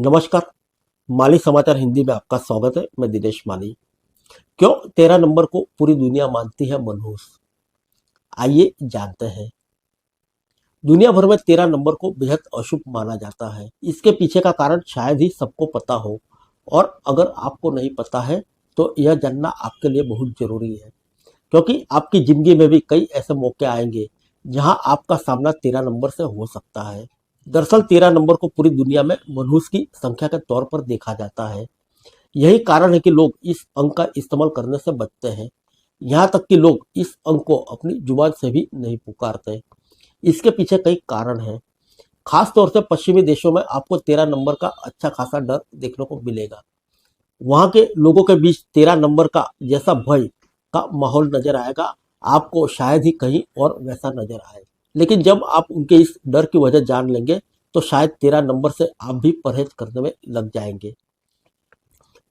नमस्कार। माली समाचार हिंदी में आपका स्वागत है। मैं दिनेश माली। क्यों 13 नंबर को पूरी दुनिया मानती है मनहूस, आइए जानते हैं। दुनिया भर में 13 नंबर को बेहद अशुभ माना जाता है। इसके पीछे का कारण शायद ही सबको पता हो, और अगर आपको नहीं पता है तो यह जानना आपके लिए बहुत जरूरी है, क्योंकि आपकी जिंदगी में भी कई ऐसे मौके आएंगे जहां आपका सामना 13 नंबर से हो सकता है। दरअसल 13 नंबर को पूरी दुनिया में मनहूस की संख्या के तौर पर देखा जाता है। यही कारण है कि लोग इस अंक का इस्तेमाल करने से बचते हैं। यहाँ तक कि लोग इस अंक को अपनी जुबान से भी नहीं पुकारते। इसके पीछे कई कारण हैं। खास तौर से पश्चिमी देशों में आपको 13 नंबर का अच्छा खासा डर देखने को मिलेगा। वहाँ के लोगों के बीच 13 नंबर का जैसा भय का माहौल नजर आएगा, आपको शायद ही कहीं और वैसा नजर आए। लेकिन जब आप उनके इस डर की वजह जान लेंगे तो शायद 13 नंबर से आप भी परहेज करने में लग जाएंगे।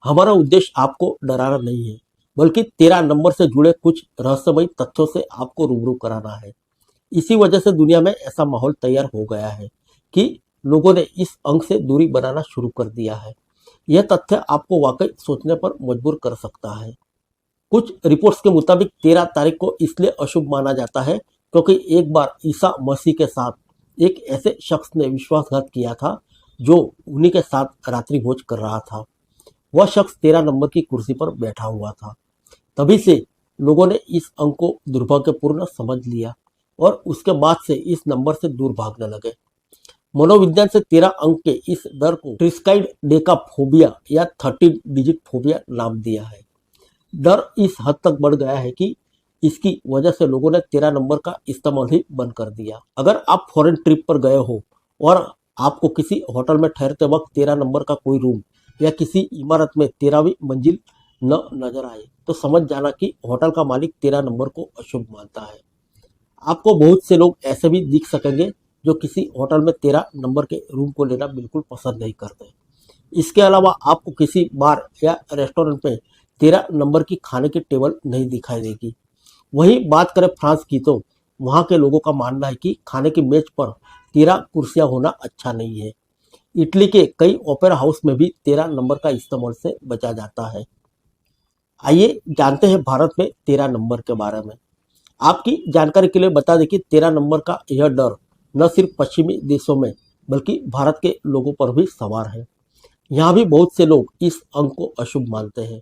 हमारा उद्देश्य आपको डराना नहीं है, बल्कि 13 नंबर से जुड़े कुछ रहस्यमयी तथ्यों से आपको रूबरू कराना है। इसी वजह से दुनिया में ऐसा माहौल तैयार हो गया है कि लोगों ने इस अंक से दूरी बनाना शुरू कर दिया है। यह तथ्य आपको वाकई सोचने पर मजबूर कर सकता है। कुछ रिपोर्ट्स के मुताबिक 13 तारीख को इसलिए अशुभ माना जाता है क्योंकि एक बार ईसा मसीह के साथ एक ऐसे शख्स ने विश्वासघात किया था जो उन्हीं के साथ रात्रि भोज कर रहा था। वह शख्स 13 नंबर की कुर्सी पर बैठा हुआ था। तभी से लोगों ने इस अंक को दुर्भाग्यपूर्ण समझ लिया और उसके बाद से इस नंबर से दूर भागने लगे। मनोविज्ञान से 13 अंक के इस डर को ट्रिस्काइड डेकाफोबिया या 13 डिजिट फोबिया नाम दिया है। डर इस हद तक बढ़ गया है कि इसकी वजह से लोगों ने 13 नंबर का इस्तेमाल ही बंद कर दिया। अगर आप फॉरेन ट्रिप पर गए हो और आपको किसी होटल में ठहरते वक्त 13 नंबर का कोई रूम या किसी इमारत में 13वीं मंजिल न नजर आए तो समझ जाना कि होटल का मालिक 13 नंबर को अशुभ मानता है। आपको बहुत से लोग ऐसे भी दिख सकेंगे जो किसी होटल में 13 नंबर के रूम को लेना बिल्कुल पसंद नहीं करते। इसके अलावा आपको किसी बार या रेस्टोरेंट में 13 नंबर की खाने की टेबल नहीं दिखाई देगी। वहीं बात करें फ्रांस की, तो वहाँ के लोगों का मानना है कि खाने की मेज पर 13 कुर्सियां होना अच्छा नहीं है। इटली के कई ओपेरा हाउस में भी 13 नंबर का इस्तेमाल से बचा जाता है। आइए जानते हैं भारत में 13 नंबर के बारे में। आपकी जानकारी के लिए बता दें कि 13 नंबर का यह डर न सिर्फ पश्चिमी देशों में बल्कि भारत के लोगों पर भी सवार है। यहाँ भी बहुत से लोग इस अंक को अशुभ मानते हैं।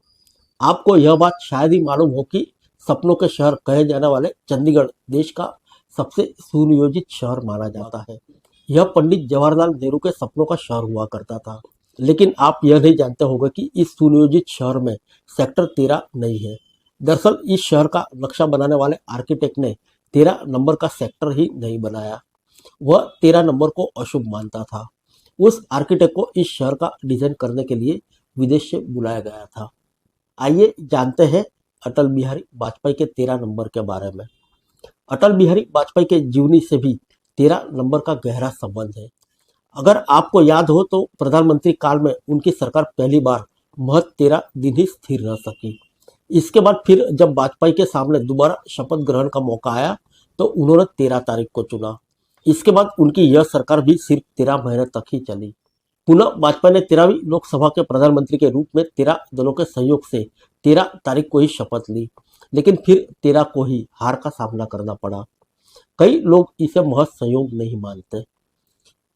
आपको यह बात शायद ही मालूम हो कि सपनों के शहर कहे जाने वाले चंडीगढ़ देश का सबसे सुनियोजित शहर माना जाता है। यह पंडित जवाहरलाल नेहरू के सपनों का शहर हुआ करता था। लेकिन आप यह नहीं जानते होंगे कि इस सुनियोजित शहर में सेक्टर 13 नहीं है। दरअसल इस शहर का नक्शा बनाने वाले आर्किटेक्ट ने 13 नंबर का सेक्टर ही नहीं बनाया। वह 13 नंबर को अशुभ मानता था। उस आर्किटेक्ट को इस शहर का डिजाइन करने के लिए विदेश से बुलाया गया था। आइए जानते हैं अटल बिहारी वाजपेयी के 13 नंबर के बारे में। अटल बिहारी वाजपेयी के जीवनी से भी 13 नंबर का गहरा संबंध है। अगर आपको याद हो तो प्रधानमंत्री काल में उनकी सरकार पहली बार महज 13 दिन ही स्थिर रह सकी। इसके बाद फिर जब वाजपेयी के सामने दोबारा शपथ ग्रहण का मौका आया तो उन्होंने 13 तारीख को चुना। इसके बाद उनकी यह सरकार भी सिर्फ 13 महीने तक ही चली। पुनः वाजपेयी ने 13वीं लोकसभा के प्रधानमंत्री के रूप में 13 दलों के सहयोग से 13 तारीख को ही शपथ ली, लेकिन फिर 13 को ही हार का सामना करना पड़ा। कई लोग इसे महज संयोग नहीं मानते।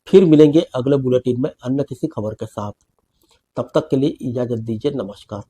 फिर मिलेंगे अगले बुलेटिन में अन्य किसी खबर के साथ। तब तक के लिए इजाजत दीजिए। नमस्कार।